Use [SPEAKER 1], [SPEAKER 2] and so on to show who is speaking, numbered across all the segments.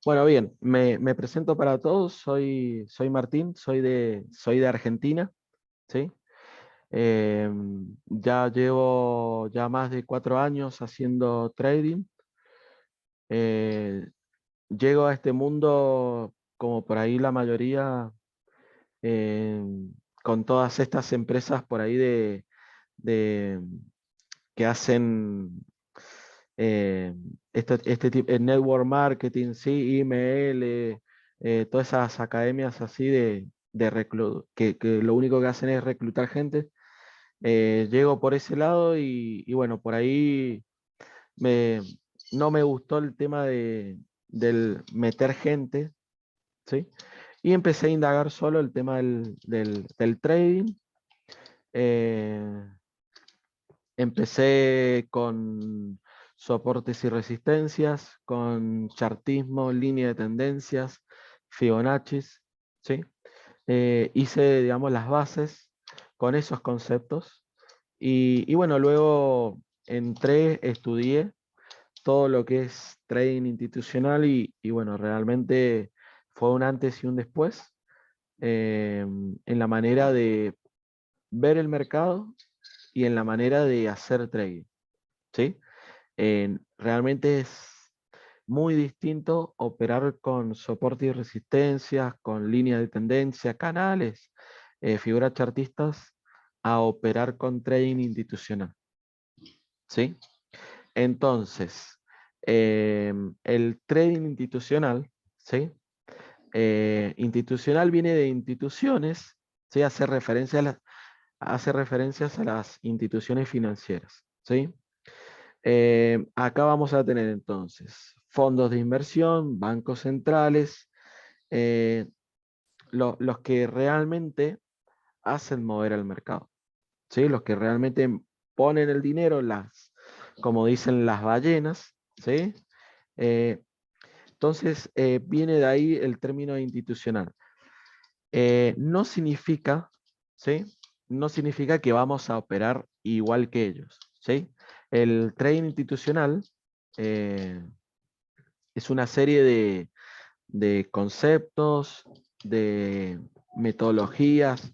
[SPEAKER 1] Bueno, bien, me presento para todos, soy Martín, soy de Argentina, ¿sí? Ya llevo ya más de 4 años haciendo trading. Eh, Llego a este mundo, como por ahí la mayoría, eh, con todas estas empresas por ahí de- que hacen eh, este tipo, network marketing, sí, email, todas esas academias así que lo único que hacen es reclutar gente. Llego por ese lado y bueno, por ahí me, no me gustó el tema del meter gente, ¿sí? Y empecé a indagar solo el tema del trading. Eh, Empecé con soportes y resistencias, con chartismo, línea de tendencias, Fibonacci, ¿sí? Hice, digamos, las bases con esos conceptos y bueno, luego entré, estudié todo lo que es trading institucional y bueno, realmente fue un antes y un después en la manera de ver el mercado y en la manera de hacer trading, ¿sí? Realmente es muy distinto operar con soporte y resistencias, con líneas de tendencia, canales, figuras chartistas, a operar con trading institucional, ¿sí? Entonces, el trading institucional, ¿sí? Institucional viene de instituciones, ¿sí? Hace referencias a las instituciones financieras, ¿sí? Acá vamos a tener entonces fondos de inversión, bancos centrales, eh, los que realmente hacen mover el mercado, ¿sí? Los que realmente ponen el dinero, como dicen las ballenas, ¿sí? Eh, entonces, viene de ahí el término institucional. No significa, ¿sí? No significa que vamos a operar igual que ellos, ¿sí? El trading institucional eh, es una serie de conceptos, de metodologías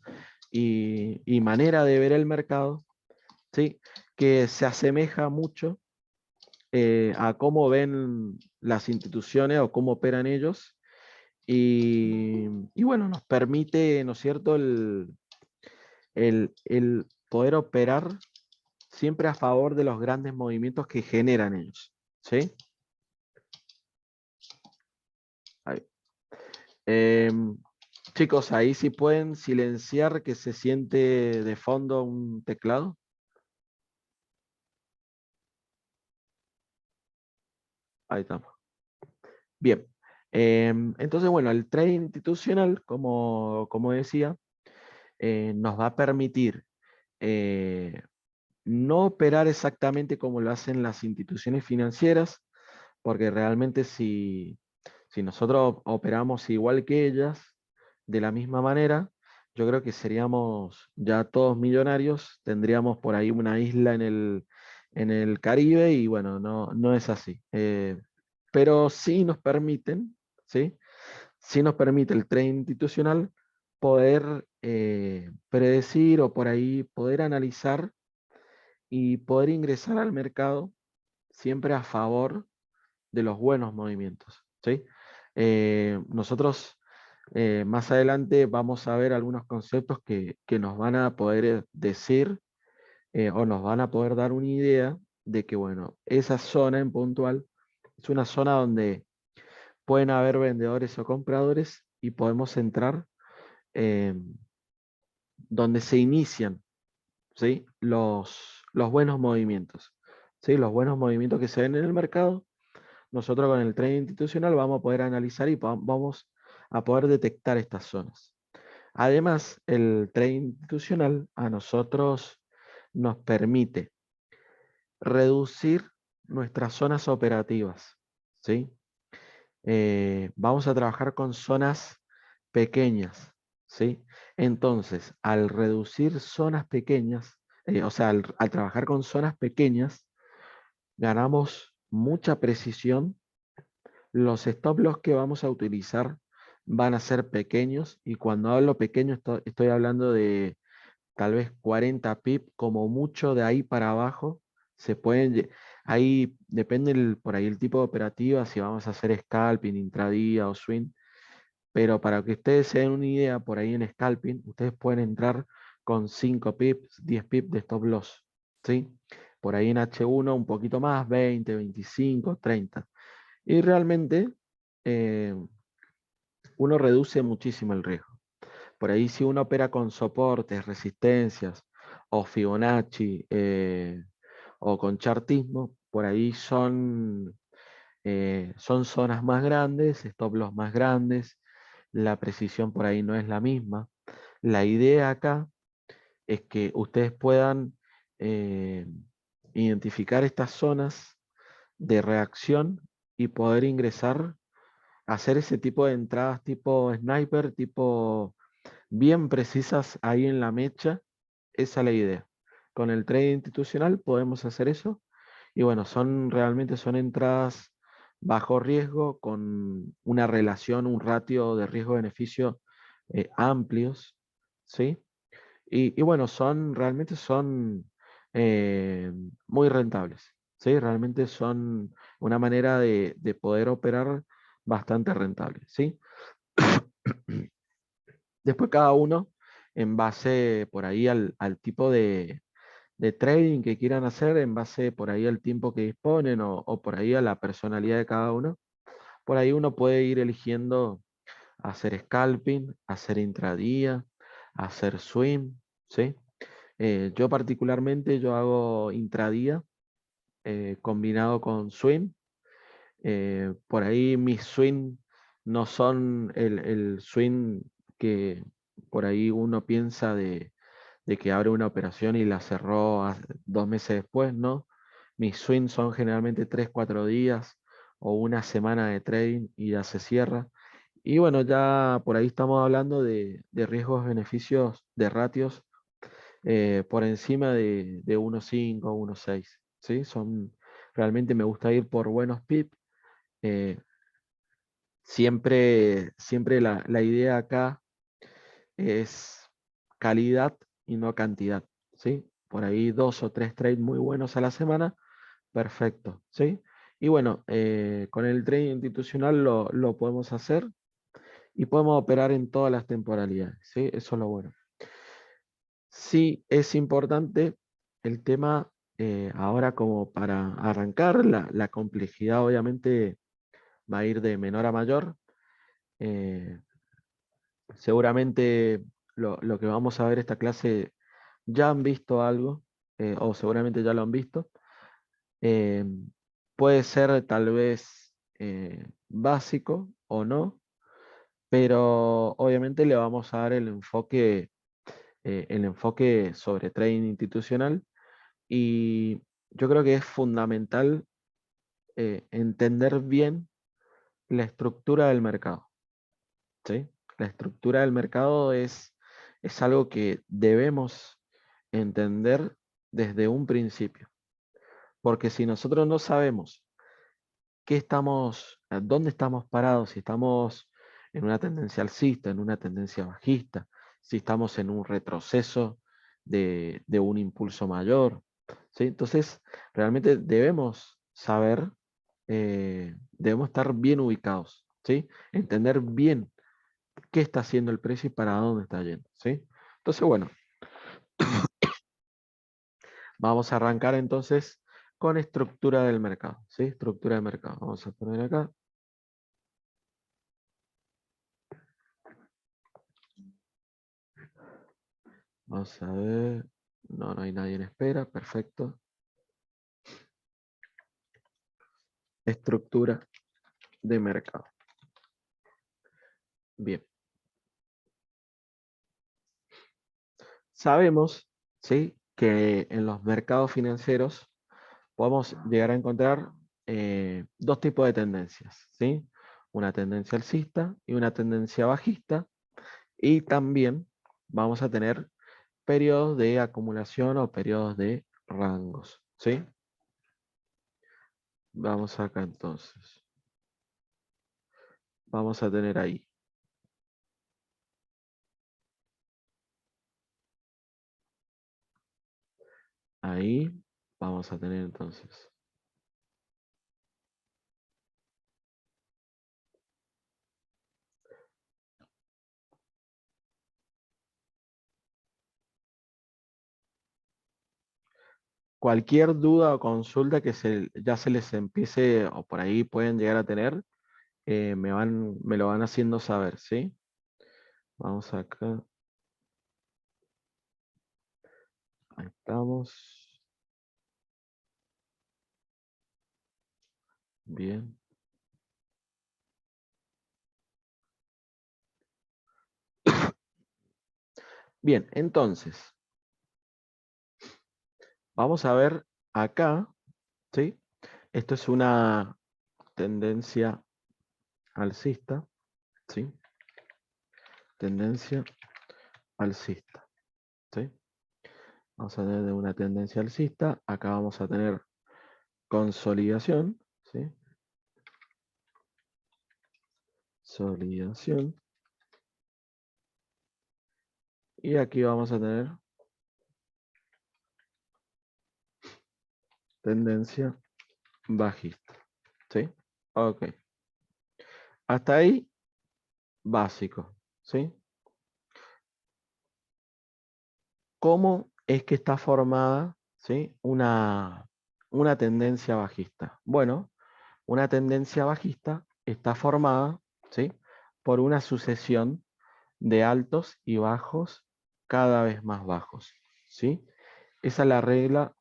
[SPEAKER 1] y manera de ver el mercado, ¿sí? Que se asemeja mucho a cómo ven las instituciones o cómo operan ellos. Y bueno, nos permite, ¿no es cierto?, el poder operar siempre a favor de los grandes movimientos que generan ellos, ¿sí? Ahí. Em, Chicos, ahí sí pueden silenciar que se siente de fondo un teclado. Ahí estamos. Bien. Entonces, bueno, el trading institucional, como decía, nos va a permitir eh, no operar exactamente como lo hacen las instituciones financieras, porque realmente si nosotros operamos igual que ellas, de la misma manera, yo creo que seríamos ya todos millonarios, tendríamos por ahí una isla en el Caribe y bueno, no es así. Pero sí nos permiten, ¿sí? Sí nos permite el trading institucional poder predecir o por ahí poder analizar y poder ingresar al mercado siempre a favor de los buenos movimientos, ¿sí? Nosotros más adelante vamos a ver algunos conceptos que nos van a poder decir o nos van a poder dar una idea de que, bueno, esa zona en puntual es una zona donde pueden haber vendedores o compradores y podemos entrar eh, donde se inician, ¿sí? Los buenos movimientos, ¿sí? Los buenos movimientos que se ven en el mercado. Nosotros con el trading institucional vamos a poder analizar y vamos a poder detectar estas zonas. Además, el trading institucional a nosotros nos permite reducir nuestras zonas operativas, ¿sí? Vamos a trabajar con zonas pequeñas, ¿sí? Entonces, al reducir zonas pequeñas, o sea, al trabajar con zonas pequeñas, ganamos mucha precisión Los stop loss que vamos a utilizar van a ser pequeños, y cuando hablo pequeño estoy hablando de tal vez 40 pip, como mucho. De ahí para abajo se pueden, ahí depende por ahí el tipo de operativa, si vamos a hacer scalping, intradía o swing, pero para que ustedes se den una idea, por ahí en scalping, ustedes pueden entrar con 5 pips, 10 pips de stop loss, ¿sí? Por ahí en H1 un poquito más, 20, 25, 30. Y realmente eh, uno reduce muchísimo el riesgo. Por ahí si uno opera con soportes, resistencias o Fibonacci o con chartismo, por ahí son zonas más grandes, stop loss más grandes, la precisión por ahí no es la misma. La idea acá es que ustedes puedan eh, identificar estas zonas de reacción y poder ingresar, hacer ese tipo de entradas tipo sniper, tipo bien precisas ahí en la mecha. Esa es la idea. Con el trade institucional podemos hacer eso. Y bueno, realmente son entradas bajo riesgo, con una relación, un ratio de riesgo-beneficio amplios, ¿sí? Y bueno, realmente son muy rentables, ¿sí? Realmente son una manera de poder operar bastante rentable, ¿sí? Después cada uno, en base por ahí al tipo de trading que quieran hacer, en base por ahí al tiempo que disponen o por ahí a la personalidad de cada uno, por ahí uno puede ir eligiendo hacer scalping, hacer intradía, hacer swing, ¿sí? Yo particularmente yo hago intradía combinado con swing. Por ahí mis swing no son el swing que por ahí uno piensa de que abre una operación y la cerró 2 meses después, ¿no? Mis swings son generalmente 3, 4 días o una semana de trading y ya se cierra. Y bueno, ya por ahí estamos hablando de riesgos, beneficios, de ratios por encima de 1.5, 1.6, ¿sí? Realmente me gusta ir por buenos pips. eh, siempre la idea acá es calidad y no cantidad, ¿sí? Por ahí 2 o 3 trades muy buenos a la semana, perfecto, ¿sí? Y bueno, con el trading institucional lo podemos hacer y podemos operar en todas las temporalidades, ¿sí? Eso es lo bueno. Sí, es importante el tema ahora, como para arrancar, la complejidad obviamente va a ir de menor a mayor. eh, Seguramente lo que vamos a ver esta clase ya han visto algo, o seguramente ya lo han visto. Eh, Puede ser tal vez básico o no, pero obviamente le vamos a dar el enfoque sobre trading institucional, y yo creo que es fundamental entender bien la estructura del mercado, ¿sí? La estructura del mercado es algo que debemos entender desde un principio, porque si nosotros no sabemos dónde estamos parados, si estamos en una tendencia alcista, en una tendencia bajista, si estamos en un retroceso de un impulso mayor, ¿sí? Entonces, realmente debemos saber, debemos estar bien ubicados, ¿sí? Entender bien qué está haciendo el precio y para dónde está yendo, ¿sí? Entonces, bueno, vamos a arrancar entonces con estructura del mercado, ¿sí? Estructura de mercado. Vamos a poner acá. Vamos a ver. No, no hay nadie en espera. Perfecto. Estructura de mercado. Bien. Sabemos, ¿sí?, que en los mercados financieros podemos llegar a encontrar dos tipos de tendencias, ¿sí? Una tendencia alcista y una tendencia bajista. Y también vamos a tener periodos de acumulación o periodos de rangos, ¿sí? Vamos acá entonces. vamos a tener ahí. Ahí vamos a tener entonces. Cualquier duda o consulta que ya se les empiece o por ahí pueden llegar a tener, me lo van haciendo saber, ¿sí? Vamos acá. Ahí estamos. Bien. Bien, entonces, vamos a ver acá, ¿sí? Esto es una tendencia alcista, ¿sí? Tendencia alcista, ¿sí? Vamos a tener una tendencia alcista. Acá vamos a tener consolidación, ¿sí? Consolidación. Y aquí vamos a tener tendencia bajista, ¿sí? Ok. Hasta ahí, básico, ¿sí? ¿Cómo es que está formada, ¿sí? Una tendencia bajista? Bueno, una tendencia bajista está formada, ¿sí? Por una sucesión de altos y bajos cada vez más bajos, ¿sí? Esa es la regla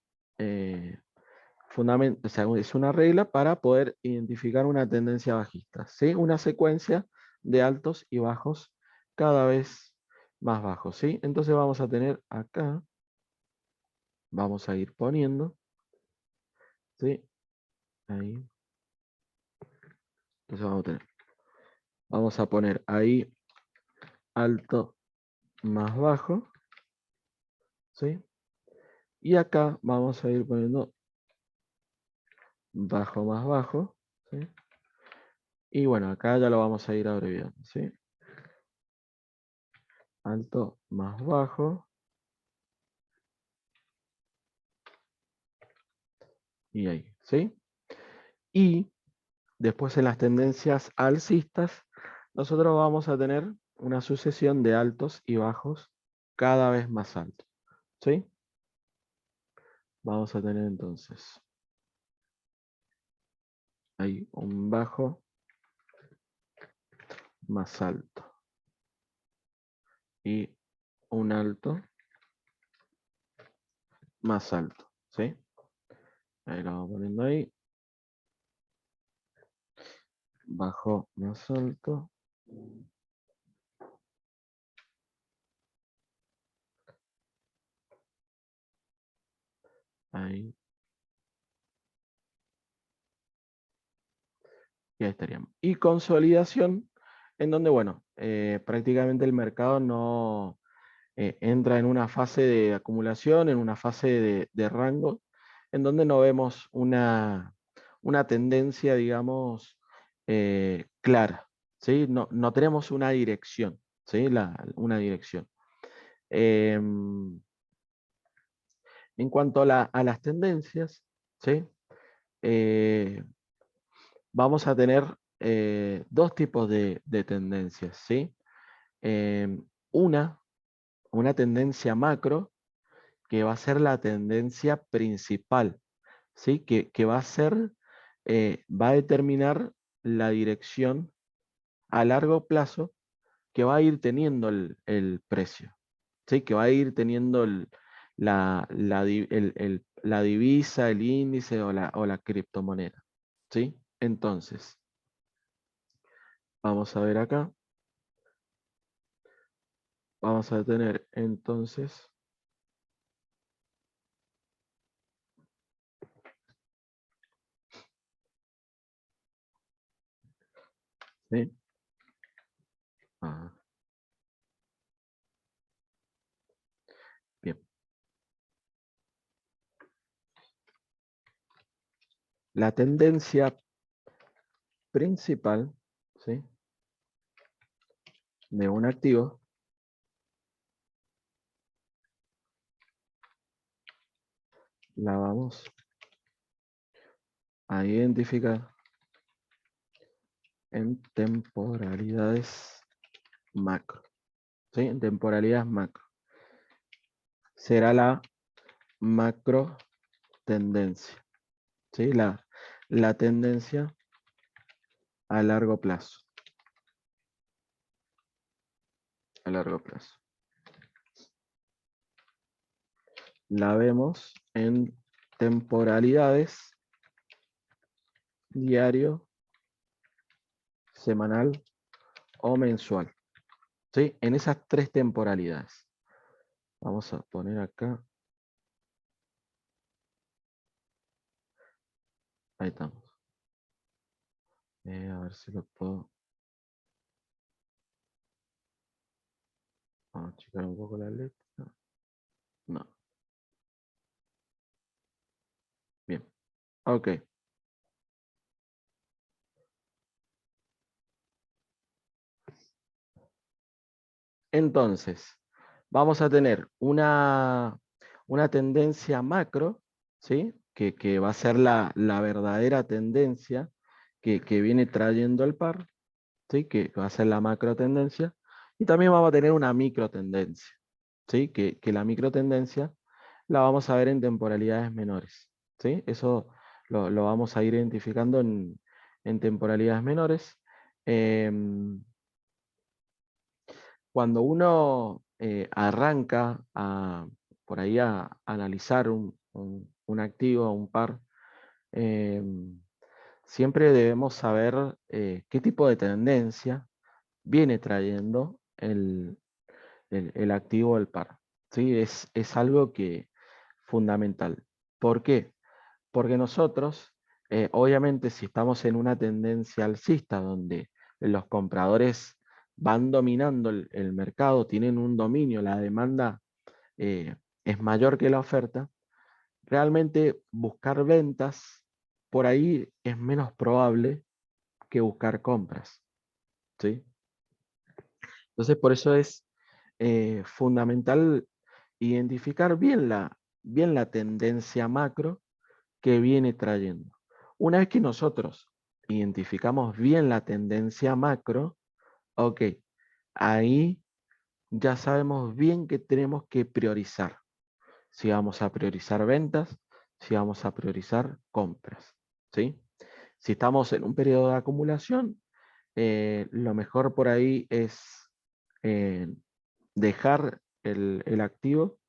[SPEAKER 1] o sea, es una regla para poder identificar una tendencia bajista, ¿sí? Una secuencia de altos y bajos cada vez más bajos, ¿sí? Entonces vamos a tener acá, vamos a ir poniendo, ¿sí? Ahí. Entonces vamos a poner ahí alto más bajo, ¿sí? Y acá vamos a ir poniendo bajo más bajo, ¿sí? Y bueno, acá ya lo vamos a ir abreviando, ¿sí? Alto más bajo. Y ahí, ¿sí? Y después en las tendencias alcistas, nosotros vamos a tener una sucesión de altos y bajos cada vez más altos, ¿sí? Vamos a tener entonces ahí un bajo más alto y un alto más alto, ¿sí? Ahí lo vamos poniendo ahí. Bajo más alto. Ahí. Y ahí estaríamos. Y consolidación, en donde, bueno, prácticamente el mercado no entra en una fase de acumulación, en una fase de rango, en donde no vemos una tendencia, digamos, clara, ¿sí? No tenemos una dirección, ¿sí? Una dirección. En cuanto a las tendencias, ¿sí? Eh, vamos a tener dos tipos de tendencias, ¿sí? Em, una, una tendencia macro, que va a ser la tendencia principal, ¿sí? Que va a ser, va a determinar la dirección a largo plazo que va a ir teniendo el precio, ¿sí? Que va a ir teniendo la divisa, el índice o la criptomoneda, ¿sí? Entonces, vamos a ver acá, vamos a tener entonces, ¿sí? Ah, bien. La tendencia principal, ¿sí? de un activo, la vamos a identificar en temporalidades macro. ¿Sí? En temporalidades macro. Será la macro tendencia. ¿Sí? La tendencia a largo plazo. A largo plazo. La vemos en temporalidades diario, semanal o mensual. ¿Sí? En esas tres temporalidades. Vamos a poner acá. Ahí estamos. A ver si lo puedo. Vamos a checar un poco la letra. No. Bien. Ok. Entonces, vamos a tener una tendencia macro, ¿sí? Que va a ser la verdadera tendencia que viene trayendo el par, ¿sí? Que va a ser la macro tendencia. Y también vamos a tener una micro tendencia, ¿sí? Que la micro tendencia la vamos a ver en temporalidades menores, ¿sí? Eso lo vamos a ir identificando en temporalidades menores. Em, Cuando uno arranca por ahí a analizar un activo, un par, siempre debemos saber qué tipo de tendencia viene trayendo el activo del par. ¿Sí? Es algo que fundamental. ¿Por qué? Porque nosotros, obviamente, si estamos en una tendencia alcista donde los compradores van dominando el mercado, tienen un dominio, la demanda es mayor que la oferta, realmente buscar ventas por ahí es menos probable que buscar compras, ¿sí? Entonces, por eso es fundamental identificar bien la tendencia macro que viene trayendo. Una vez que nosotros identificamos bien la tendencia macro, ok, ahí ya sabemos bien que tenemos que priorizar. Si vamos a priorizar ventas, si vamos a priorizar compras, ¿sí? Si estamos en un periodo de acumulación, lo mejor por ahí es eh, dejar el activo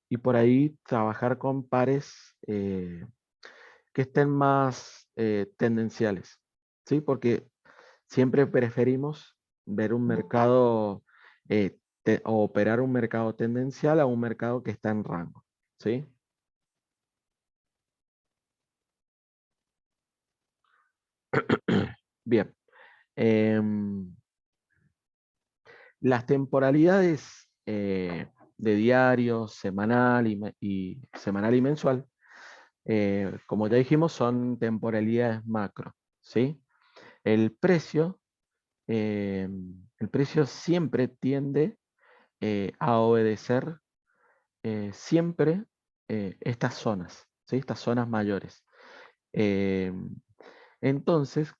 [SPEAKER 1] y por ahí trabajar con pares que estén más tendenciales, ¿sí? Porque siempre preferimos ver un mercado o operar un mercado tendencial a un mercado que está en rango, ¿sí? Bien. em, las temporalidades de diario, semanal y mensual, como ya dijimos, son temporalidades macro, ¿sí? El precio, el precio siempre tiende a obedecer siempre estas zonas, ¿sí? Estas zonas mayores. Eh, entonces,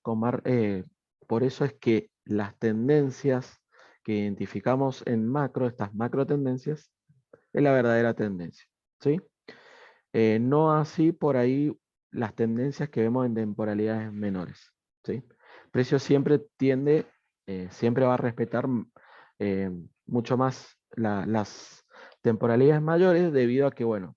[SPEAKER 1] por eso es que las tendencias que identificamos en macro, estas macro tendencias, es la verdadera tendencia, ¿sí? No así por ahí las tendencias que vemos en temporalidades menores, ¿sí? Precio siempre siempre va a respetar eh, mucho más las temporalidades mayores debido a que, bueno,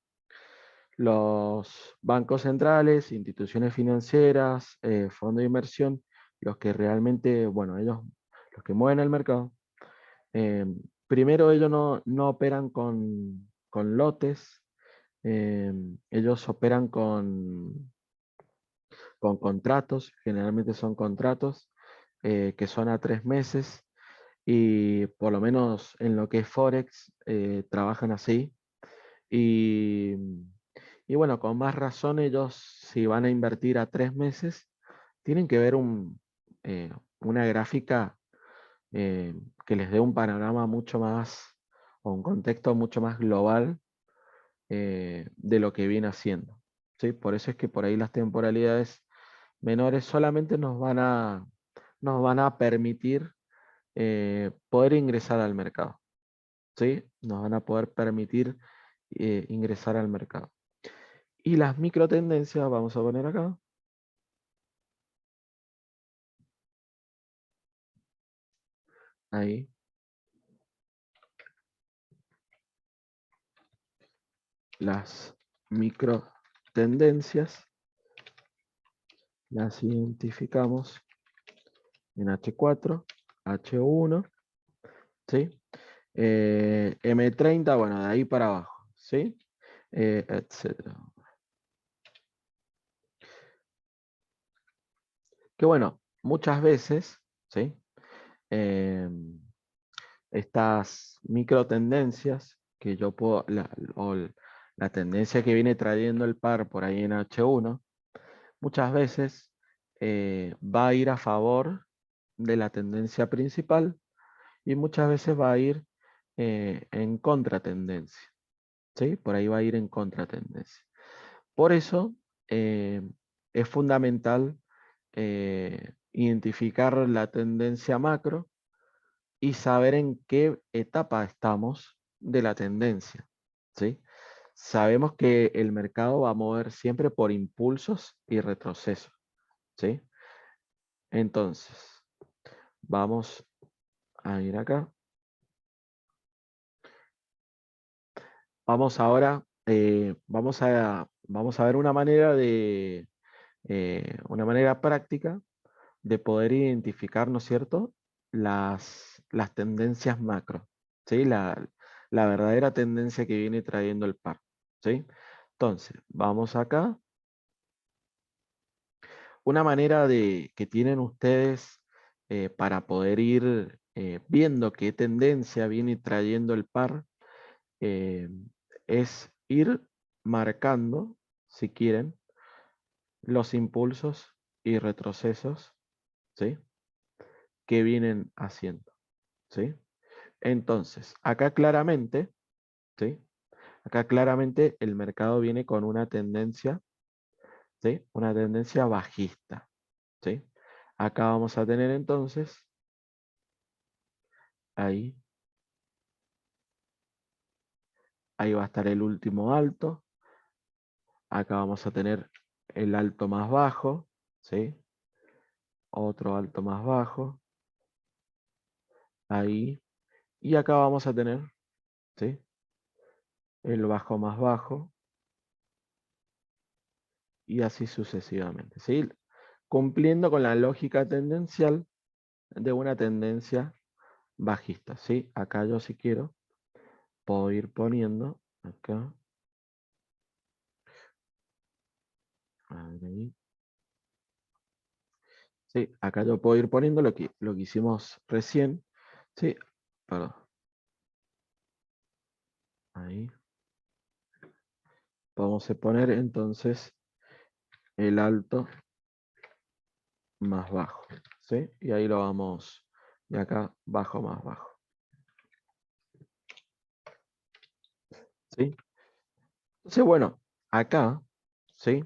[SPEAKER 1] los bancos centrales, instituciones financieras, fondos de inversión, los que realmente, bueno, los que mueven el mercado, eh, primero ellos no operan con lotes, ellos operan con contratos, generalmente son contratos que son a 3 meses y por lo menos en lo que es Forex trabajan así. Y, y bueno, con más razón ellos si van a invertir a 3 meses, tienen que ver una gráfica que les dé un panorama mucho más, o un contexto mucho más global de lo que viene haciendo. ¿Sí? Por eso es que por ahí las temporalidades menores solamente nos van a permitir poder ingresar al mercado. ¿Sí? Nos van a poder permitir ingresar al mercado. Y las microtendencias, vamos a poner acá. Ahí. Las microtendencias las identificamos en H4, H1, ¿sí? M30, bueno, de ahí para abajo, ¿sí? Etcétera. Que bueno, muchas veces, ¿sí? Estas microtendencias que yo puedo, la tendencia que viene trayendo el par por ahí en H1, muchas veces va a ir a favor de la tendencia principal y muchas veces va a ir en contratendencia, ¿sí? Por ahí va a ir en contratendencia. Por eso es fundamental identificar la tendencia macro y saber en qué etapa estamos de la tendencia, ¿sí? Sabemos que el mercado va a mover siempre por impulsos y retrocesos, ¿sí? Entonces, vamos a ir acá. Vamos ahora, vamos a ver una manera una manera práctica de poder identificar, ¿no es cierto?, las tendencias macro, ¿sí? La verdadera tendencia que viene trayendo el par, ¿sí? Entonces, vamos acá. Una manera que tienen ustedes para poder ir viendo qué tendencia viene trayendo el par eh, es ir marcando, si quieren, los impulsos y retrocesos, ¿sí?, que vienen haciendo, ¿sí? Entonces, acá claramente, ¿sí?, acá claramente el mercado viene con una tendencia, ¿sí?, una tendencia bajista, ¿sí? Acá vamos a tener entonces, ahí, ahí va a estar el último alto, acá vamos a tener el alto más bajo, ¿sí?, otro alto más bajo, ahí, y acá vamos a tener, ¿sí?, el bajo más bajo, y así sucesivamente, ¿sí? Cumpliendo con la lógica tendencial de una tendencia bajista, ¿sí? Acá yo si quiero puedo ir poniendo acá, a ver ahí. Sí, acá yo puedo ir poniendo lo que hicimos recién, ¿sí? Perdón, ahí. Vamos a poner entonces el alto más bajo, ¿sí? Y ahí lo vamos, y acá bajo más bajo, ¿sí? Entonces, bueno, acá, ¿sí?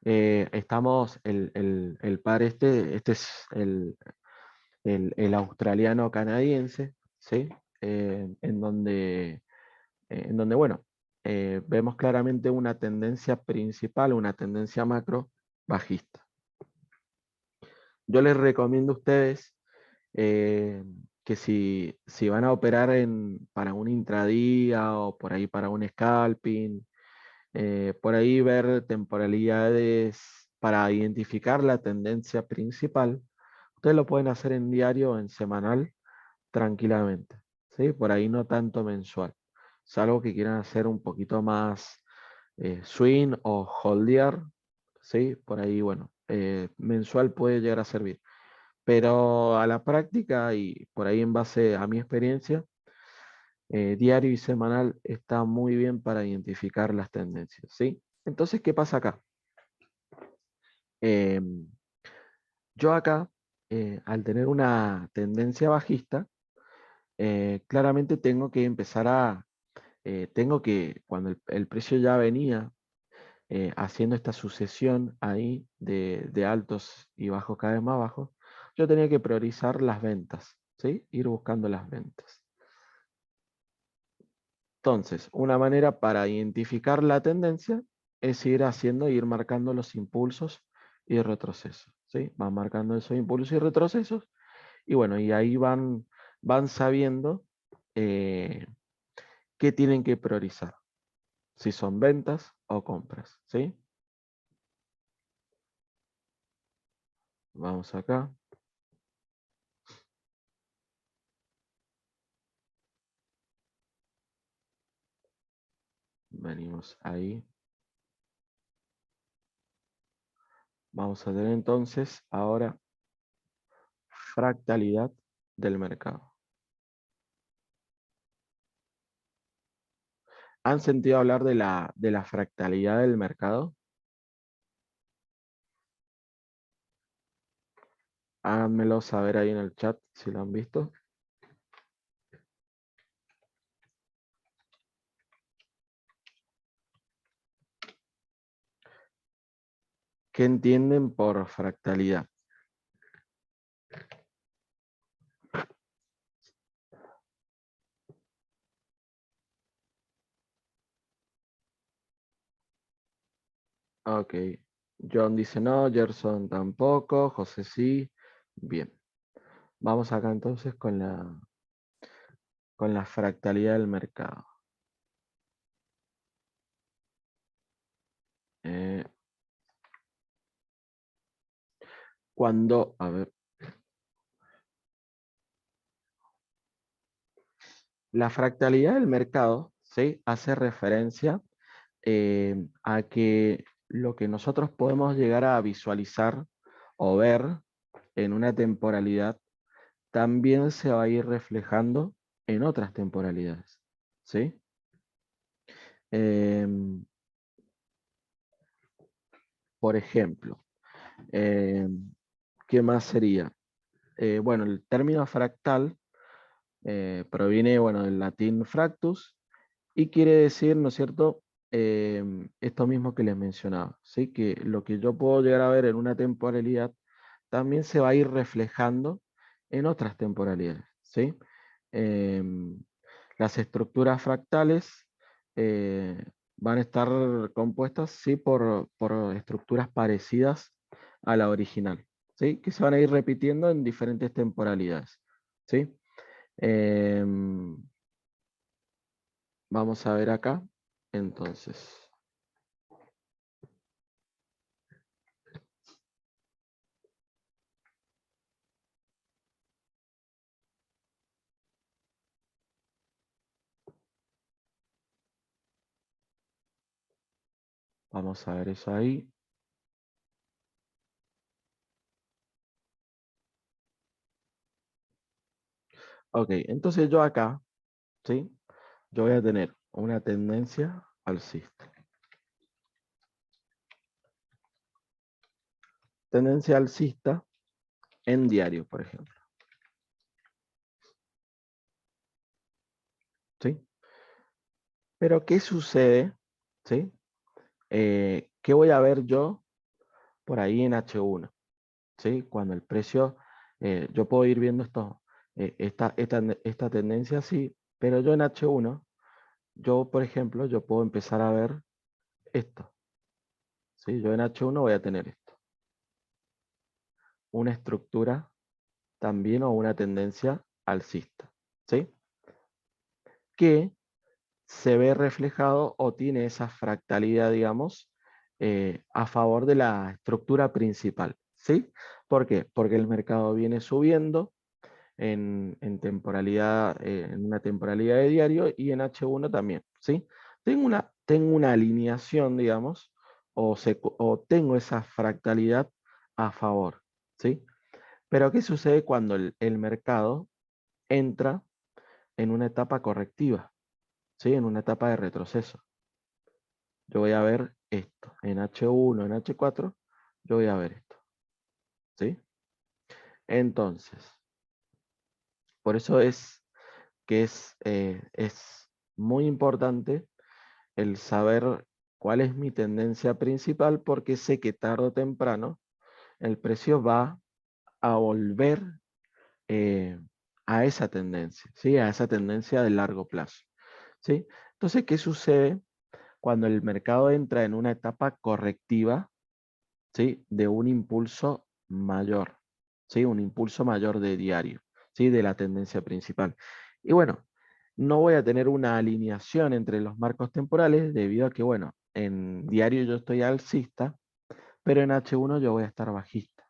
[SPEAKER 1] Estamos, el par este es el australiano canadiense, ¿sí? En donde, bueno, vemos claramente una tendencia principal, una tendencia macro bajista. Yo les recomiendo a ustedes eh, que si van a operar para un intradía o por ahí para un scalping, por ahí ver temporalidades para identificar la tendencia principal, ustedes lo pueden hacer en diario o en semanal tranquilamente, ¿sí? Por ahí no tanto mensual. Es algo que quieran hacer un poquito más swing o holdear, ¿sí? Por ahí, bueno, mensual puede llegar a servir. Pero a la práctica y por ahí en base a mi experiencia, diario y semanal está muy bien para identificar las tendencias, ¿sí? Entonces, ¿qué pasa acá? Yo acá al tener una tendencia bajista, claramente tengo que empezar cuando el precio ya venía haciendo esta sucesión ahí de altos y bajos cada vez más bajos, yo tenía que priorizar las ventas, ¿sí? Ir buscando las ventas. Entonces, una manera para identificar la tendencia es ir marcando los impulsos y retrocesos, ¿sí? Van marcando esos impulsos y retrocesos, y bueno, y ahí van sabiendo eh, qué tienen que priorizar, si son ventas o compras, ¿sí? Vamos acá. Venimos ahí. Vamos a tener entonces ahora fractalidad del mercado. ¿Han sentido hablar de la fractalidad del mercado? Háganmelo saber ahí en el chat si lo han visto. ¿Qué entienden por fractalidad? Ok. John dice no, Gerson tampoco, José sí. Bien. Vamos acá entonces con la fractalidad del mercado. Eh, a ver, la fractalidad del mercado, ¿sí? Hace referencia a que lo que nosotros podemos llegar a visualizar o ver en una temporalidad también se va a ir reflejando en otras temporalidades, ¿sí? Em, por ejemplo, ¿qué más sería? Bueno, el término fractal proviene, bueno, del latín fractus y quiere decir, ¿no es cierto?, esto mismo que les mencionaba, ¿sí? Que lo que yo puedo llegar a ver en una temporalidad también se va a ir reflejando en otras temporalidades, ¿sí? Em, las estructuras fractales eh, van a estar compuestas, sí, por estructuras parecidas a la original, ¿sí? Que se van a ir repitiendo en diferentes temporalidades, ¿sí? Em, Vamos a ver acá, entonces. Vamos a ver eso ahí. Ok, entonces yo acá, ¿sí? Yo voy a tener una tendencia alcista. Tendencia alcista en diario, por ejemplo. ¿Sí? Pero ¿qué sucede? ¿Sí? ¿Qué voy a ver yo por ahí en H1? ¿Sí? Cuando el precio, yo puedo ir viendo esta tendencia así, pero yo en H1, yo, por ejemplo, yo puedo empezar a ver esto. ¿Sí? Yo en H1 voy a tener esto. Una estructura también o una tendencia alcista, ¿sí? Que se ve reflejado o tiene esa fractalidad, digamos, a favor de la estructura principal, ¿sí? ¿Por qué? Porque el mercado viene subiendo en temporalidad, en una temporalidad de diario y en H1 también, ¿sí? Tengo una alineación, digamos, o tengo esa fractalidad a favor, ¿sí? Pero ¿qué sucede cuando el mercado entra en una etapa correctiva, ¿sí? En una etapa de retroceso? Yo voy a ver esto. En H1, en H4, yo voy a ver esto, ¿sí? Entonces, por eso es que es muy importante el saber cuál es mi tendencia principal, porque sé que tarde o temprano el precio va a volver eh, a esa tendencia, ¿sí? A esa tendencia de largo plazo, ¿sí? Entonces, ¿qué sucede cuando el mercado entra en una etapa correctiva, ¿sí? De un impulso mayor, ¿sí? Un impulso mayor de diario, ¿sí? De la tendencia principal. Y bueno, no voy a tener una alineación entre los marcos temporales debido a que, bueno, en diario yo estoy alcista, pero en H1 yo voy a estar bajista,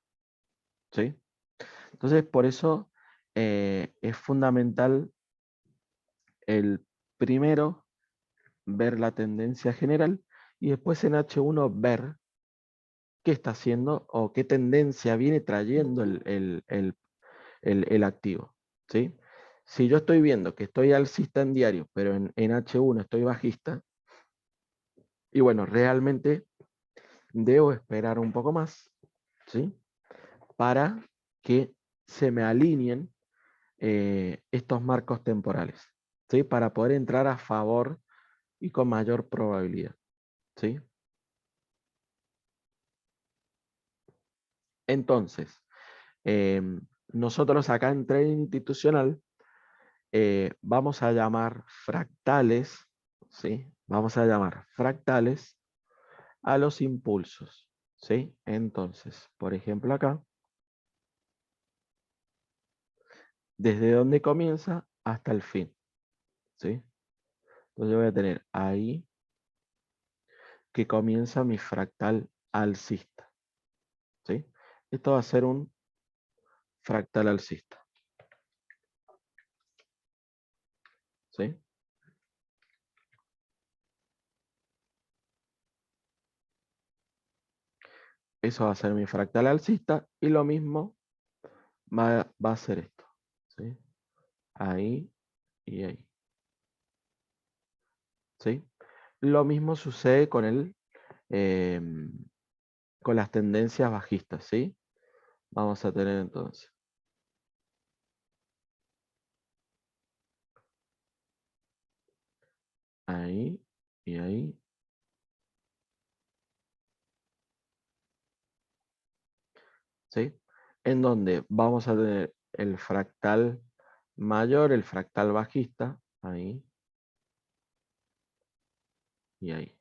[SPEAKER 1] ¿sí? Entonces, por eso es fundamental el primero ver la tendencia general y después en H1 ver qué está haciendo o qué tendencia viene trayendo el activo, ¿sí? Si yo estoy viendo que estoy alcista en diario, pero en H1 estoy bajista, y bueno, realmente debo esperar un poco más, ¿sí? Para que se me alineen estos marcos temporales, ¿sí? Para poder entrar a favor y con mayor probabilidad, ¿sí? Entonces, nosotros acá en trading institucional vamos a llamar fractales, ¿sí? Vamos a llamar fractales a los impulsos, ¿sí? Entonces, por ejemplo acá, desde donde comienza hasta el fin, ¿sí? Entonces voy a tener ahí que comienza mi fractal alcista, ¿sí? Esto va a ser un fractal alcista, ¿sí? Eso va a ser mi fractal alcista y lo mismo va a ser esto, ¿sí? Ahí y ahí, ¿sí? Lo mismo sucede em, con las tendencias bajistas, ¿sí? Vamos a tener entonces ahí y ahí, ¿sí? En donde vamos a tener el fractal mayor, el fractal bajista, ahí y ahí.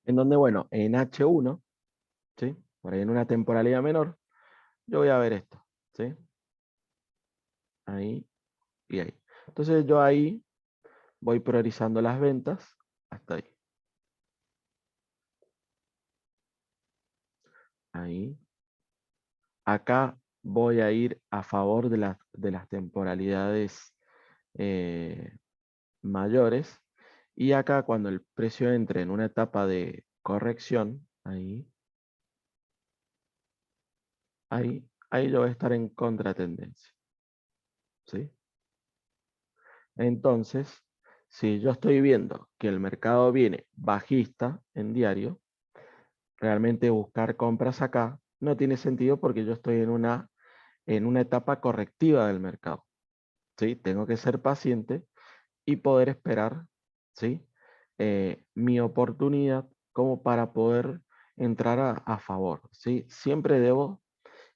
[SPEAKER 1] En donde, bueno, en H1, ¿sí? Por ahí en una temporalidad menor, yo voy a ver esto, ¿sí? Ahí y ahí. Entonces yo ahí voy priorizando las ventas hasta ahí. Ahí. Acá voy a ir a favor de las temporalidades eh, mayores. Y acá cuando el precio entre en una etapa de corrección, ahí yo voy a estar en contratendencia, ¿sí? Entonces, si yo estoy viendo que el mercado viene bajista en diario, realmente buscar compras acá no tiene sentido porque yo estoy en una etapa correctiva del mercado, ¿sí? Tengo que ser paciente y poder esperar, ¿sí? Mi oportunidad como para poder entrar a favor, ¿sí? Siempre debo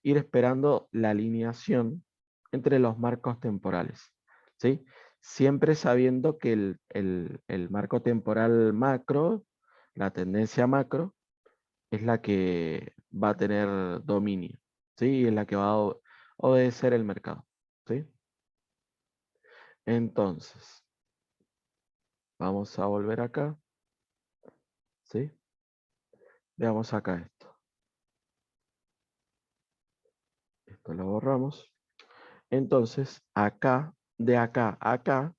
[SPEAKER 1] ir esperando la alineación entre los marcos temporales, ¿sí? Siempre sabiendo que el marco temporal macro, la tendencia macro, es la que va a tener dominio, ¿sí? Es la que va a obedecer el mercado, ¿sí? Entonces, vamos a volver acá, ¿sí? Veamos acá esto. Esto lo borramos. Entonces, acá, de acá a acá,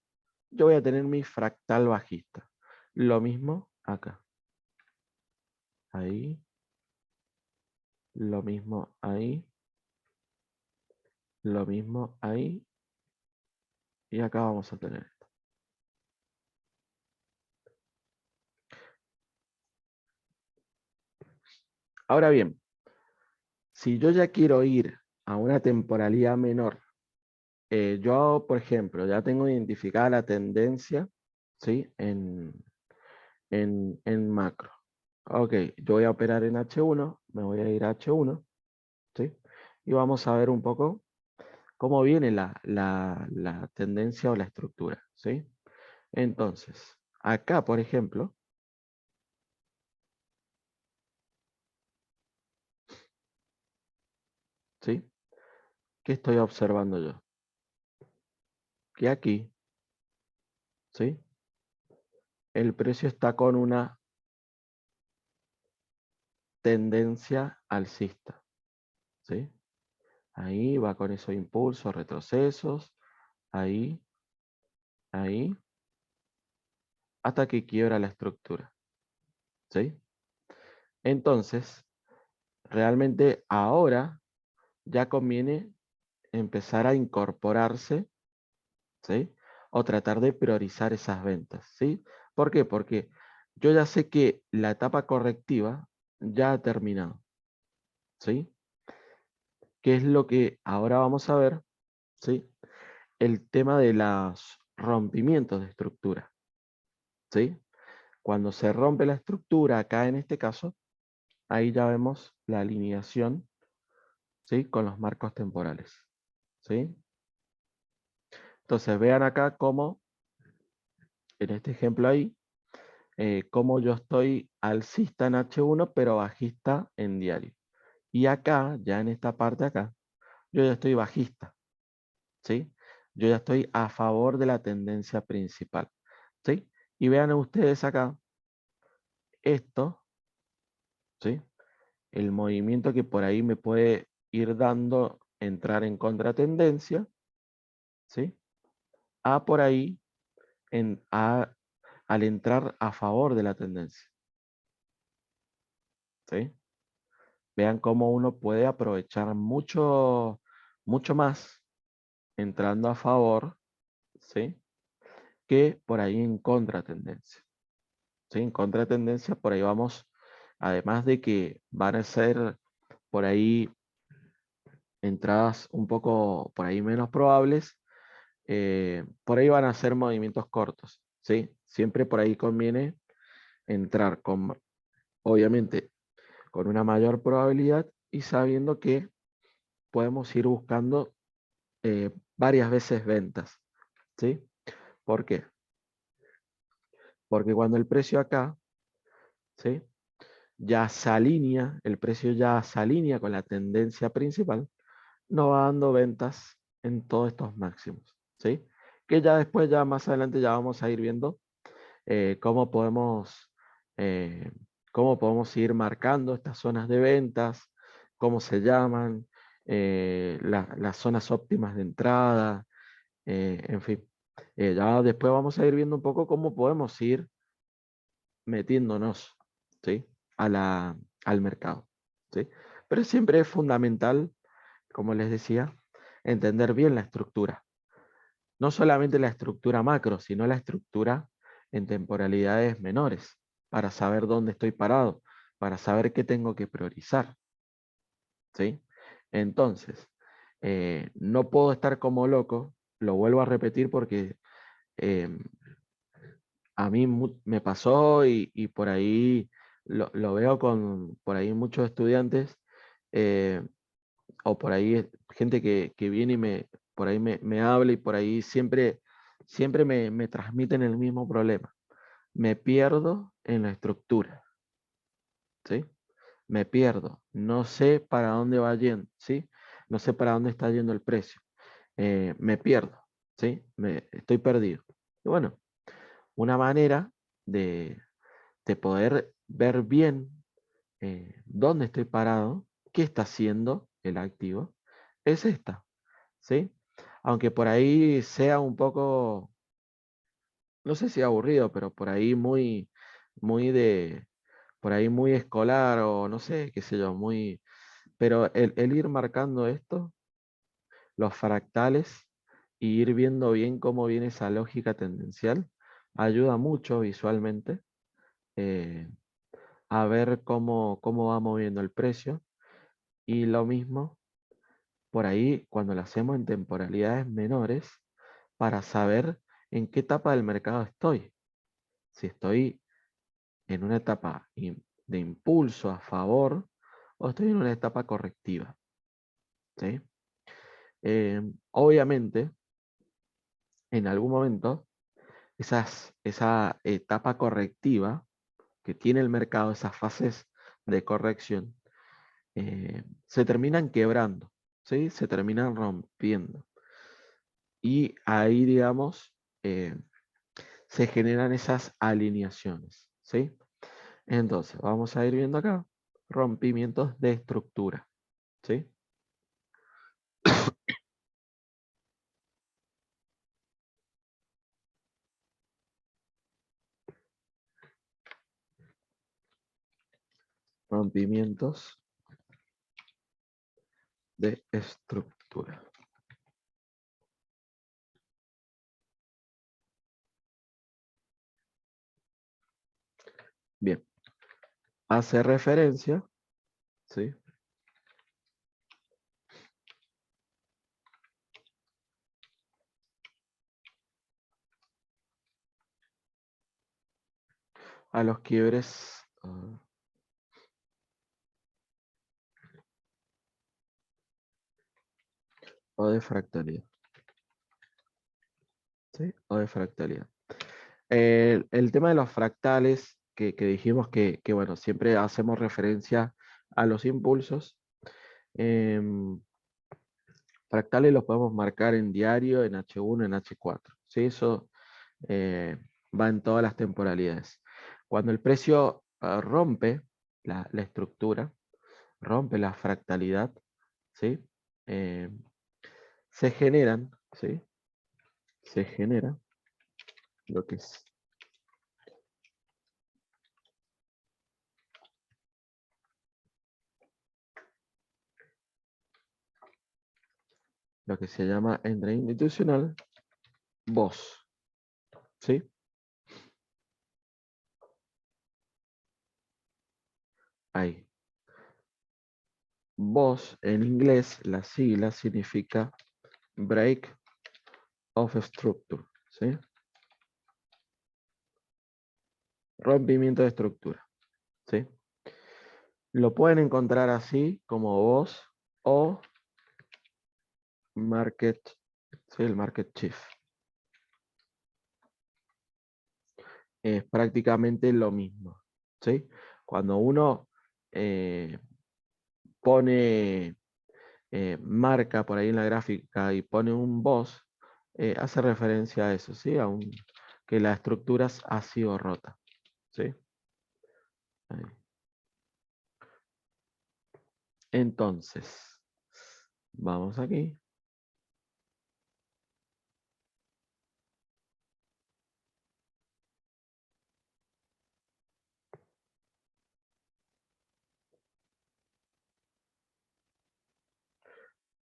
[SPEAKER 1] yo voy a tener mi fractal bajista. Lo mismo acá. Ahí. Lo mismo ahí. Lo mismo ahí. Y acá vamos a tener esto. Ahora bien, si yo ya quiero ir a una temporalidad menor, yo, por ejemplo, ya tengo identificada la tendencia, ¿sí? En macro. Ok, yo voy a operar en H1, me voy a ir a H1, ¿sí? Y vamos a ver un poco cómo viene la tendencia o la estructura, ¿sí? Entonces, acá, por ejemplo, ¿sí? ¿Qué estoy observando yo? Que aquí, ¿sí? El precio está con una tendencia alcista, ¿sí? Ahí va con esos impulsos, retrocesos, ahí, ahí, hasta que quiebra la estructura, ¿sí? Entonces, realmente ahora ya conviene empezar a incorporarse, ¿sí? O tratar de priorizar esas ventas, ¿sí? ¿Por qué? Porque yo ya sé que la etapa correctiva ya ha terminado, ¿sí? ¿Qué es lo que ahora vamos a ver? ¿Sí? El tema de los rompimientos de estructura, ¿sí? Cuando se rompe la estructura, acá en este caso, ahí ya vemos la alineación, ¿sí? Con los marcos temporales, ¿sí? Entonces vean acá cómo, en este ejemplo ahí, cómo yo estoy alcista en H1, pero bajista en diario. Y acá, ya en esta parte acá, yo ya estoy bajista, ¿sí? Yo ya estoy a favor de la tendencia principal, ¿sí? Y vean ustedes acá, esto, ¿sí? El movimiento que por ahí me puede ir dando, entrar en contratendencia, ¿sí? A por ahí, al entrar a favor de la tendencia, ¿sí? Vean cómo uno puede aprovechar mucho, mucho más entrando a favor, ¿sí? Que por ahí en contratendencia, ¿sí? En contratendencia, por ahí vamos, además de que van a ser por ahí entradas un poco por ahí menos probables, por ahí van a ser movimientos cortos, ¿sí? Siempre por ahí conviene entrar con, obviamente, con una mayor probabilidad y sabiendo que podemos ir buscando varias veces ventas, ¿sí? ¿Por qué? Porque cuando el precio acá, ¿sí? Ya se alinea, el precio ya se alinea con la tendencia principal, nos va dando ventas en todos estos máximos, ¿sí? Que ya después, ya más adelante, ya vamos a ir viendo eh, cómo podemos, eh, cómo podemos ir marcando estas zonas de ventas, cómo se llaman, las zonas óptimas de entrada, en fin. Ya después vamos a ir viendo un poco cómo podemos ir metiéndonos, ¿sí? Al mercado, ¿sí? Pero siempre es fundamental, como les decía, entender bien la estructura. No solamente la estructura macro, sino la estructura en temporalidades menores, para saber dónde estoy parado, para saber qué tengo que priorizar, ¿sí? Entonces, no puedo estar como loco, lo vuelvo a repetir porque em, a mí me pasó y por ahí lo veo con por ahí muchos estudiantes eh, o por ahí gente que viene y por ahí me habla y por ahí siempre me transmiten el mismo problema. Me pierdo en la estructura, ¿sí? Me pierdo, no sé para dónde va yendo, ¿sí? No sé para dónde está yendo el precio. Me pierdo, ¿sí? Estoy perdido. Y bueno, una manera de, de poder ver bien dónde estoy parado, qué está haciendo el activo, es esta, ¿sí? Aunque por ahí sea un poco, no sé si aburrido, pero por ahí muy por ahí muy escolar o no sé, qué sé yo, pero el ir marcando esto, los fractales, y ir viendo bien cómo viene esa lógica tendencial, ayuda mucho visualmente. eh, a ver cómo va moviendo el precio. Y lo mismo por ahí cuando lo hacemos en temporalidades menores para saber en qué etapa del mercado estoy. Si estoy en una etapa de impulso a favor o estoy en una etapa correctiva. ¿Sí? Obviamente, en algún momento, esa etapa correctiva que tiene el mercado, esas fases de corrección, se terminan quebrando, ¿sí? Se terminan rompiendo. Y ahí, digamos, se generan esas alineaciones, ¿sí? Entonces, vamos a ir viendo acá rompimientos de estructura, ¿sí? Rompimientos de estructura. Bien, hace referencia, ¿sí? A los quiebres o de fractalidad, ¿sí? O de fractalidad. El tema de los fractales, que dijimos bueno, siempre hacemos referencia a los impulsos. em, Fractales los podemos marcar en diario, en H1, en H4. ¿Sí? Eso va en todas las temporalidades. Cuando el precio rompe la estructura, rompe la fractalidad, ¿sí? Eh, se generan, ¿sí? Se genera lo que es lo que se llama entre institucional voz, ¿sí? Ahí. Voz en inglés, la sigla significa break of structure, ¿sí? Rompimiento de estructura, ¿sí? Lo pueden encontrar así como voz o market, ¿sí? El market shift. Es prácticamente lo mismo, ¿sí? Cuando uno eh, pone, marca por ahí en la gráfica y pone un voz, hace referencia a eso, ¿sí? Que la estructura ha sido rota, ¿sí? Ahí. Entonces, vamos aquí.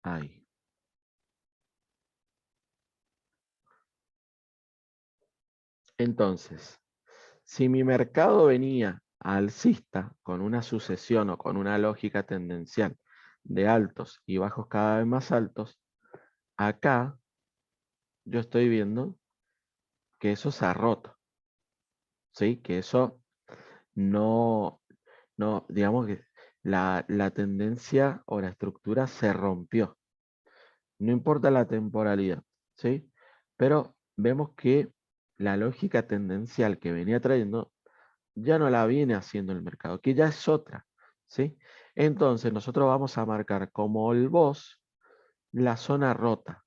[SPEAKER 1] Ahí. Entonces, si mi mercado venía alcista con una sucesión o con una lógica tendencial de altos y bajos cada vez más altos, acá yo estoy viendo que eso se ha roto, ¿sí? Que eso no, digamos que la tendencia o la estructura se rompió. No importa la temporalidad, ¿sí? Pero vemos que la lógica tendencial que venía trayendo ya no la viene haciendo el mercado, que ya es otra, ¿sí? Entonces nosotros vamos a marcar como el boss la zona rota,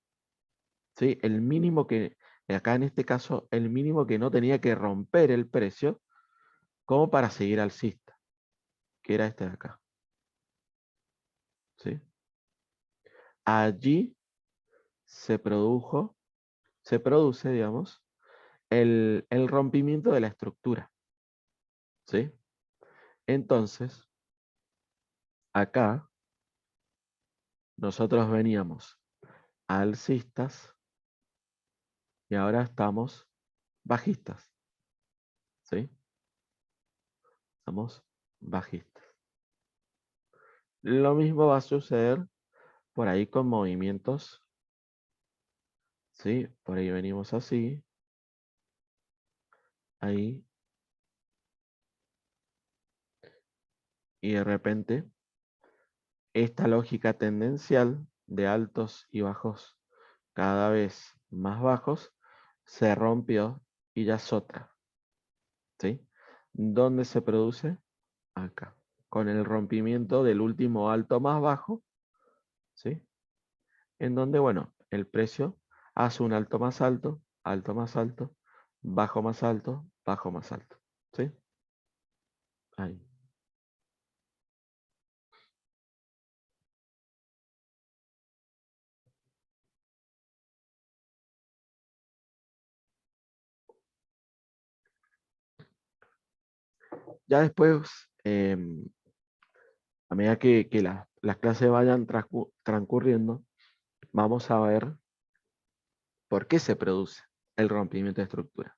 [SPEAKER 1] ¿sí? El mínimo que, acá en este caso, el mínimo que no tenía que romper el precio como para seguir alcista, que era este de acá, ¿sí? Allí se produce, digamos, el rompimiento de la estructura, ¿sí? Entonces, acá nosotros veníamos alcistas y ahora estamos bajistas, ¿sí? Estamos bajistas. Lo mismo va a suceder por ahí con movimientos, ¿sí? Por ahí venimos así, ahí, y de repente esta lógica tendencial de altos y bajos cada vez más bajos se rompió y ya es otra, ¿sí? ¿Dónde se produce? Acá, con el rompimiento del último alto más bajo, ¿sí? En donde, bueno, el precio hace un alto más alto, bajo más alto, ¿sí? Ahí. Ya después, a medida que las clases vayan transcurriendo, vamos a ver por qué se produce el rompimiento de estructura,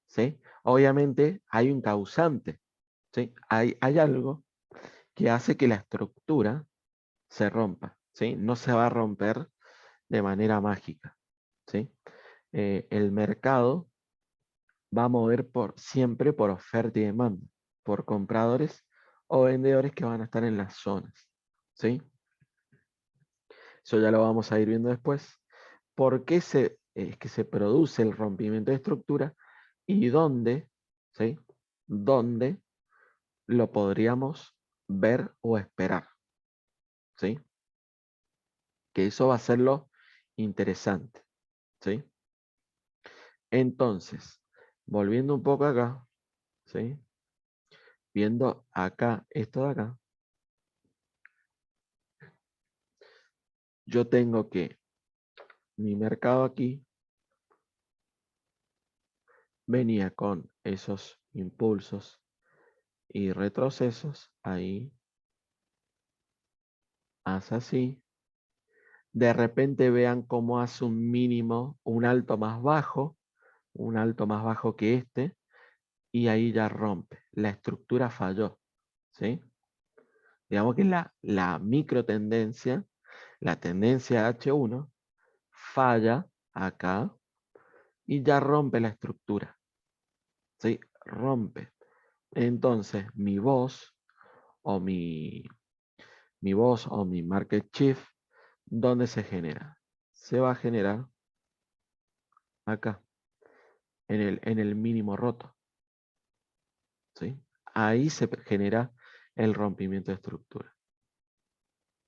[SPEAKER 1] ¿sí? Obviamente hay un causante, ¿sí? Hay algo que hace que la estructura se rompa, ¿sí? No se va a romper de manera mágica, ¿sí? El mercado va a mover siempre por oferta y demanda, por compradores o vendedores que van a estar en las zonas, ¿sí? Eso ya lo vamos a ir viendo después. ¿Por qué es que se produce el rompimiento de estructura y dónde, ¿sí? ¿Dónde lo podríamos ver o esperar? ¿Sí? Que eso va a ser lo interesante, ¿sí? Entonces, volviendo un poco acá, ¿sí? Viendo acá, esto de acá, yo tengo que mi mercado aquí venía con esos impulsos y retrocesos, ahí, hace así. De repente vean cómo hace un mínimo, un alto más bajo que este, y ahí ya rompe. La estructura falló, ¿sí? Digamos que la micro tendencia, la tendencia H1, falla acá y ya rompe la estructura, ¿sí? Rompe. Entonces, mi voz o mi market shift, ¿dónde se genera? Se va a generar acá, en el mínimo roto, ¿sí? Ahí se genera el rompimiento de estructura,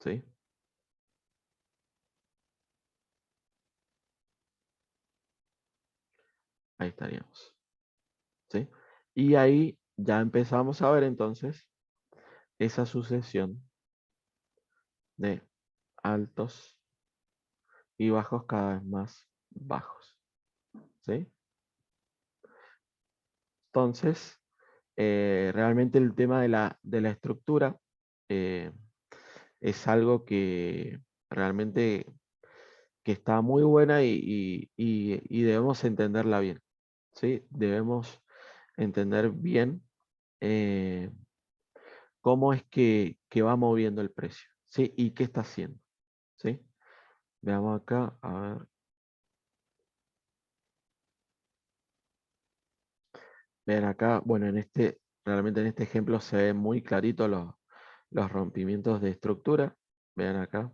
[SPEAKER 1] ¿sí? Ahí estaríamos, ¿sí? Y ahí ya empezamos a ver entonces esa sucesión de altos y bajos cada vez más bajos, ¿sí? Entonces, realmente el tema de la estructura eh, es algo que realmente que está muy buena y debemos entenderla bien, ¿sí? Debemos entender bien eh, cómo es que va moviendo el precio, ¿sí? Y qué está haciendo, ¿sí? Veamos acá, a ver. Vean acá, bueno, realmente en este ejemplo se ven muy clarito los rompimientos de estructura. Vean acá,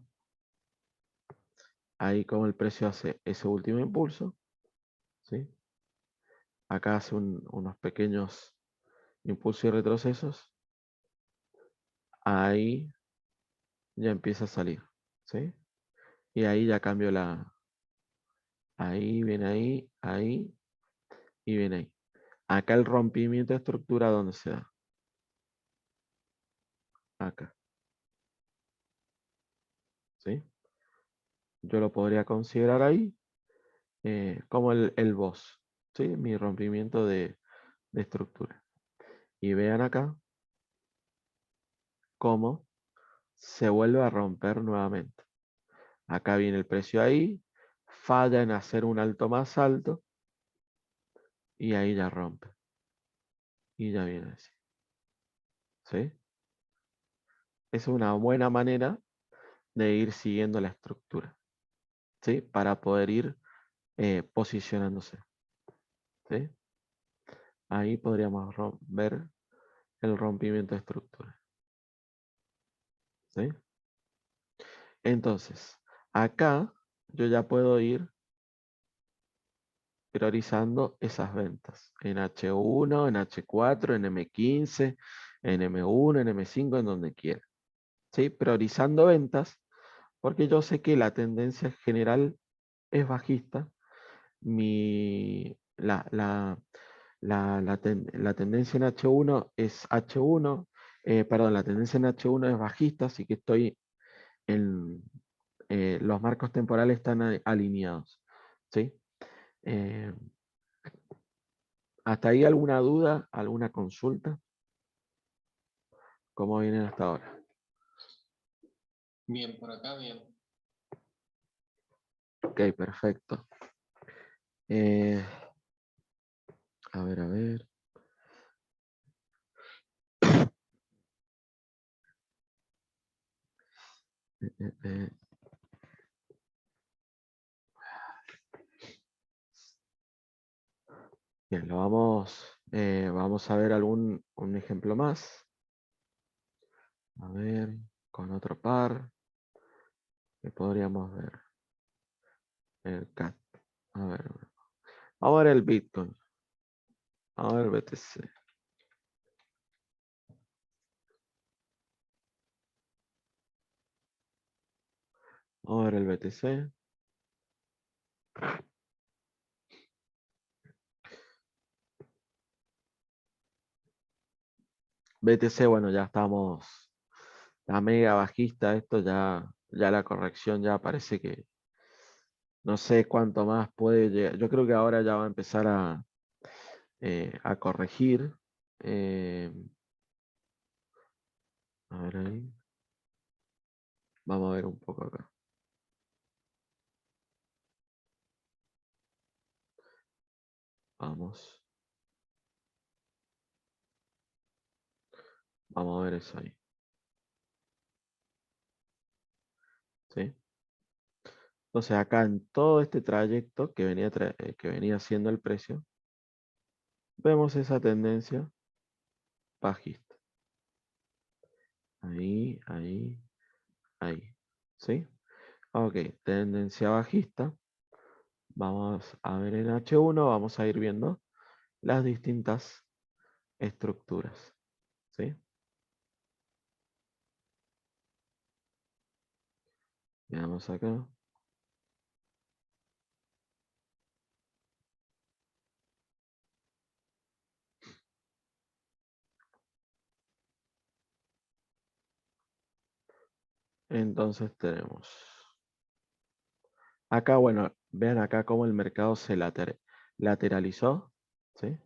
[SPEAKER 1] ahí como el precio hace ese último impulso, ¿sí? Acá hace unos pequeños impulsos y retrocesos. Ahí ya empieza a salir, ¿sí? Y ahí ya cambio ahí, viene ahí y viene ahí. Acá el rompimiento de estructura, ¿dónde se da? Acá, ¿sí? Yo lo podría considerar ahí como el boss, ¿sí? Mi rompimiento de estructura. Y vean acá cómo se vuelve a romper nuevamente. Acá viene el precio ahí, falla en hacer un alto más alto y ahí ya rompe. Y ya viene así, ¿sí? Esa es una buena manera de ir siguiendo la estructura, ¿sí? Para poder ir posicionándose, ¿sí? Ahí podríamos ver el rompimiento de estructura, ¿sí? Entonces, acá yo ya puedo ir priorizando esas ventas en H1, en H4, en M15, en M1, en M5, en donde quiera, ¿sí? Priorizando ventas porque yo sé que la tendencia general es bajista. La tendencia en H1 es H1, perdón, la tendencia en H1 es bajista, así que estoy en, los marcos temporales están alineados, ¿sí? Eh, ¿Hasta ahí alguna duda, alguna consulta? ¿Cómo vienen hasta ahora?
[SPEAKER 2] Bien, por acá, bien.
[SPEAKER 1] Ok, perfecto. Eh, a ver, a ver. Eh, eh. Bien, vamos a ver un ejemplo más. A ver, con otro par. ¿Qué podríamos ver? El CAT. A ver, vamos a ver el Bitcoin. Vamos a ver el BTC. Vamos a ver el BTC. BTC, bueno, ya estamos la mega bajista. Esto ya la corrección ya parece que no sé cuánto más puede llegar. Yo creo que ahora ya va a empezar a corregir. Eh, a ver ahí. Vamos a ver un poco acá. Vamos. Vamos a ver eso ahí. ¿Sí? Entonces acá en todo este trayecto que venía haciendo el precio, vemos esa tendencia bajista. Ahí, ahí, ahí. ¿Sí? Ok, tendencia bajista. Vamos a ver en H1, vamos a ir viendo las distintas estructuras. ¿Sí? Veamos acá. Entonces tenemos. Acá, bueno, vean acá cómo el mercado se lateralizó. ¿Sí?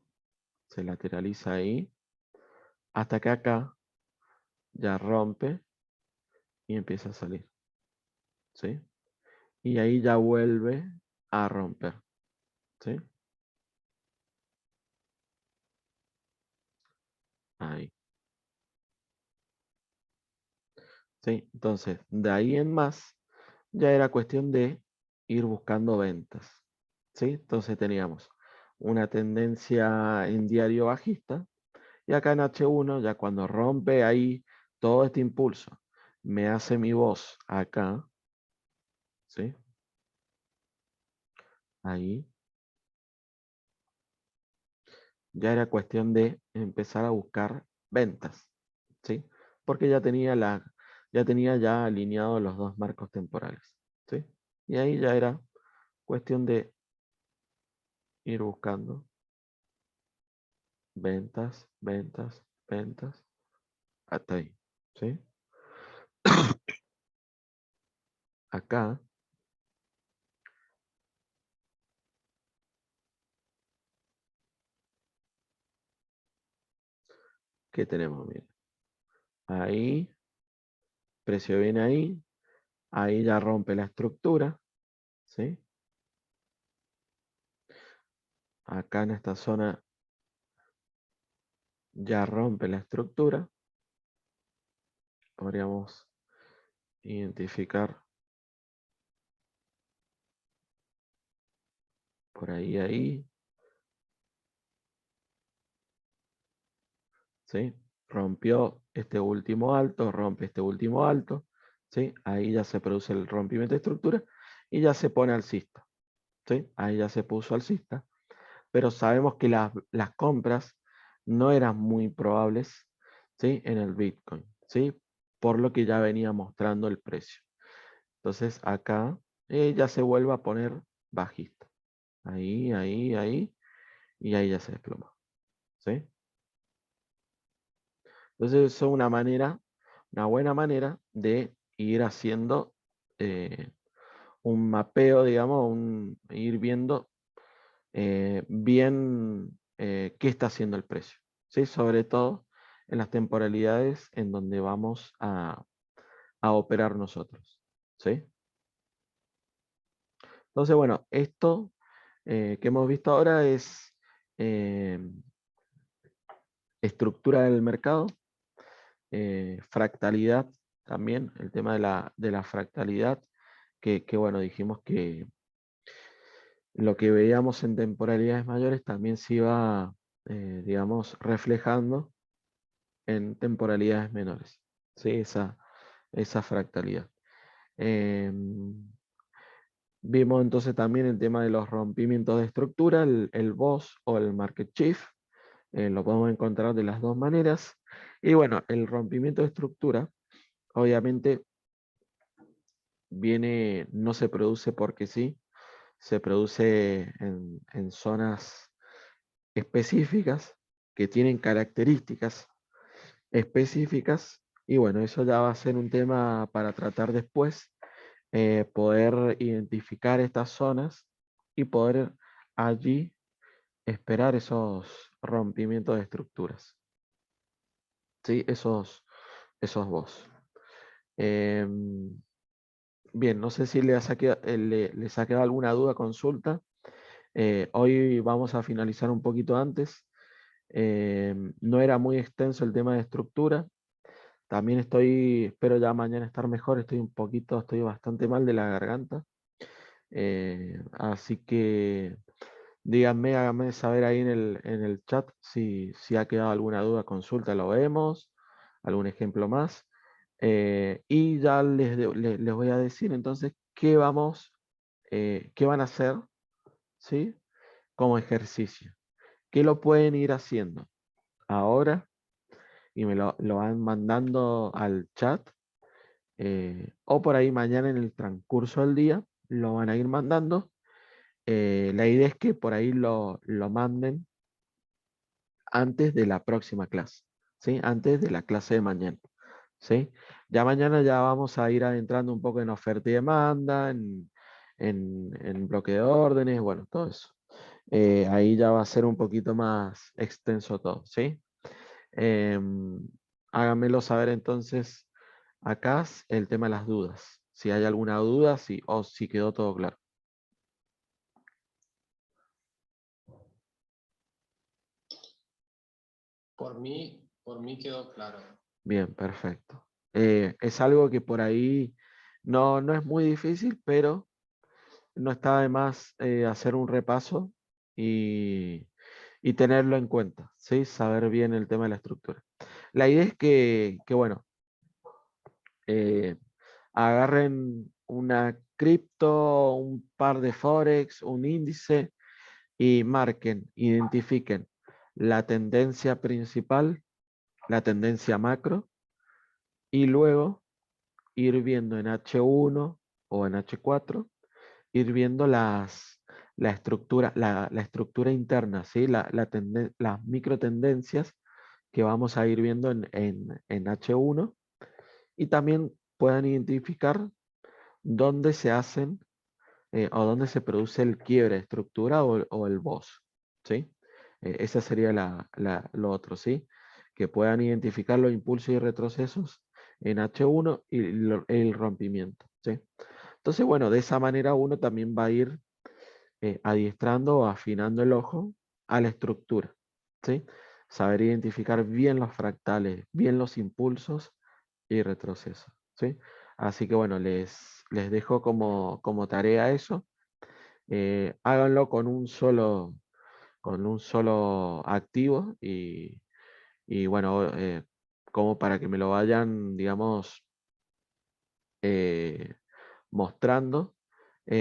[SPEAKER 1] Se lateraliza ahí. Hasta que acá ya rompe y empieza a salir. ¿Sí? Y ahí ya vuelve a romper. ¿Sí? Ahí. ¿Sí? Entonces, de ahí en más, ya era cuestión de ir buscando ventas. ¿Sí? Entonces teníamos una tendencia en diario bajista y acá en H1, ya cuando rompe ahí todo este impulso, me hace mi voz acá, ¿sí? Ahí. Ya era cuestión de empezar a buscar ventas, ¿sí? Porque ya tenía ya alineados los dos marcos temporales, ¿sí? Y ahí ya era cuestión de ir buscando ventas, ventas, ventas, hasta ahí, ¿sí? Acá, ¿qué tenemos? Miren, ahí, precio viene ahí ya rompe la estructura, ¿sí? Acá en esta zona ya rompe la estructura, podríamos identificar por ahí, ¿sí? Rompió este último alto, rompe este último alto, ¿sí? Ahí ya se produce el rompimiento de estructura y ya se pone alcista, ¿sí? Ahí ya se puso alcista, pero sabemos que las compras no eran muy probables, ¿sí? En el Bitcoin, ¿sí? Por lo que ya venía mostrando el precio. Entonces acá ya se vuelve a poner bajista. Ahí, y ahí ya se desploma, ¿sí? Entonces eso es una buena manera de ir haciendo un mapeo, digamos, ir viendo bien qué está haciendo el precio, ¿sí? Sobre todo en las temporalidades en donde vamos a operar nosotros, ¿sí? Entonces, bueno, esto que hemos visto ahora es eh, estructura del mercado, fractalidad también, el tema de la fractalidad, que bueno, dijimos que lo que veíamos en temporalidades mayores también se iba, digamos, reflejando en temporalidades menores, ¿sí? Esa fractalidad. Vimos entonces también el tema de los rompimientos de estructura, el BOS o el Market Shift, lo podemos encontrar de las dos maneras. Y bueno, el rompimiento de estructura, obviamente, no se produce porque sí, se produce en zonas específicas que tienen características específicas. Y bueno, eso ya va a ser un tema para tratar después, poder identificar estas zonas y poder allí esperar esos rompimientos de estructuras. ¿Sí? Esos BOS. Bien, no sé si les ha quedado alguna duda, consulta. Hoy vamos a finalizar un poquito antes. No era muy extenso el tema de estructura. También espero ya mañana estar mejor. Estoy bastante mal de la garganta. Así que díganme, háganme saber ahí en el chat si ha quedado alguna duda, consulta, lo vemos, algún ejemplo más. Y ya les voy a decir entonces qué van a hacer, ¿sí? Como ejercicio. ¿Qué lo pueden ir haciendo ahora? Y me lo van mandando al chat. O por ahí mañana en el transcurso del día lo van a ir mandando. La idea es que por ahí lo manden antes de la próxima clase, ¿sí? Antes de la clase de mañana, ¿sí? Ya mañana ya vamos a ir adentrando un poco en oferta y demanda, en bloque de órdenes, bueno, todo eso. Ahí ya va a ser un poquito más extenso todo, ¿sí? Em, Háganmelo saber entonces acá el tema de las dudas. Si hay alguna duda, o si quedó todo claro.
[SPEAKER 2] Por mí quedó claro.
[SPEAKER 1] Bien, perfecto. Es algo que por ahí no es muy difícil, pero no está de más hacer un repaso y, y tenerlo en cuenta, ¿sí? Saber bien el tema de la estructura. La idea es que bueno, eh, agarren una cripto, un par de forex, un índice y identifiquen la tendencia principal, la tendencia macro, y luego ir viendo en H1 o en H4, ir viendo la estructura interna, ¿sí? Las micro tendencias que vamos a ir viendo en H1, y también puedan identificar dónde se hacen o dónde se produce el quiebre de estructura o el BOS, ¿sí? Esa sería lo otro, ¿sí? Que puedan identificar los impulsos y retrocesos en H1 y el rompimiento, ¿sí? Entonces, bueno, de esa manera uno también va a ir adiestrando o afinando el ojo a la estructura, ¿sí? Saber identificar bien los fractales, bien los impulsos y retroceso, ¿sí? Así que bueno, les dejo como tarea eso. Háganlo con un solo activo y bueno, como para que me lo vayan, digamos, mostrando